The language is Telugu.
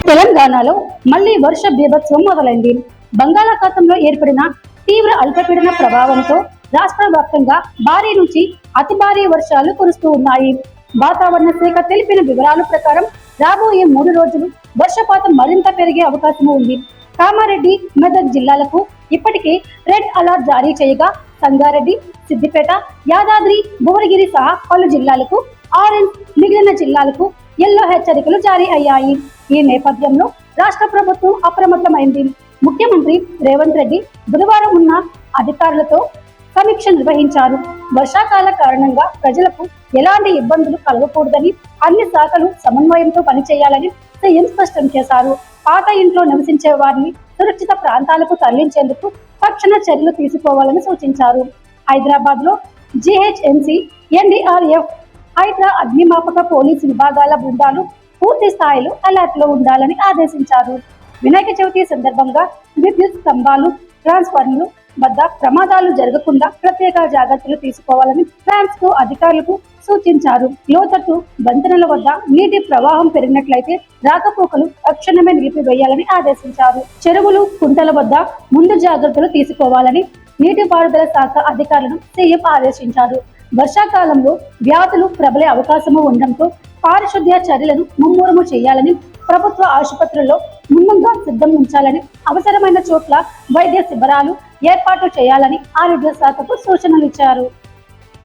తెలంగాణలో మళ్లీ వర్ష బీభత్సం మొదలైంది. బంగాళాఖాతంలో ఏర్పడిన తీవ్ర అల్పపీడన ప్రభావంతో రాష్ట్ర వ్యాప్తంగా భారీ నుంచి అతి భారీ వర్షాలు కురుస్తూ ఉన్నాయి. వాతావరణ శాఖ తెలిపిన వివరాల ప్రకారం రాబోయే 3 రోజులు వర్షపాతం మరింత పెరిగే అవకాశం ఉంది. కామారెడ్డి, మెదక్ జిల్లాలకు ఇప్పటికే రెడ్ అలర్ట్ జారీ చేయగా సంగారెడ్డి, సిద్దిపేట, యాదాద్రి, భువనగిరి సహా పలు జిల్లాలకు ఆరెంజ్, మిగిలిన జిల్లాలకు ఎల్లో హెచ్చరికలు జారీ అయ్యాయి. ఈ నేపథ్యంలో రాష్ట్ర ప్రభుత్వం అప్రమత్తమైంది. ముఖ్యమంత్రి రేవంత్ రెడ్డి బుధవారం ఉన్న అధికారులతో సమీక్ష నిర్వహించారు. వర్షాకాల కారణంగా ప్రజలకు ఎలాంటి ఇబ్బందులు కలగకూడదని అన్ని శాఖలు సమన్వయంతో పనిచేయాలని సీఎం స్పష్టం చేశారు. పాత ఇంట్లో నివసించే వారిని సురక్షిత ప్రాంతాలకు తరలించేందుకు తక్షణ చర్యలు తీసుకోవాలని సూచించారు. హైదరాబాద్ లో జీహెచ్ఎంసీ, ఎన్డీఆర్ఎఫ్, హైడ్రా, అగ్నిమాపక పోలీసు విభాగాల బృందాలు పూర్తి స్థాయిలో అలర్ట్ లో ఉండాలని ఆదేశించారు. వినాయక చవితి సందర్భంగా విద్యుత్ స్తంభాలు, ట్రాన్స్ఫార్మర్లు వద్ద ప్రమాదాలు జరగకుండా ప్రత్యేక జాగ్రత్తలు తీసుకోవాలని ట్రాన్స్కో అధికారులకు సూచించారు. లోతట్టు వంతెనల వద్ద నీటి ప్రవాహం పెరిగినట్లయితే రాకపోకలు తక్షణమే నిలిపివేయాలని ఆదేశించారు. చెరువులు, కుంటల వద్ద ముందు జాగ్రత్తలు తీసుకోవాలని నీటిపారుదల శాఖ అధికారులను సీఎం ఆదేశించారు. వర్షాకాలంలో వ్యాధులు ప్రబలే అవకాశము ఉండడంతో పారిశుద్ధ్య చర్యలను ముమ్మరము చేయాలని, ప్రభుత్వ ఆసుపత్రుల్లో ముందుగా సిద్ధం ఉంచాలని, అవసరమైన చోట్ల వైద్య శిబిరాలు ఏర్పాటు చేయాలని ఆరోగ్య శాఖకు సూచనలు ఇచ్చారు.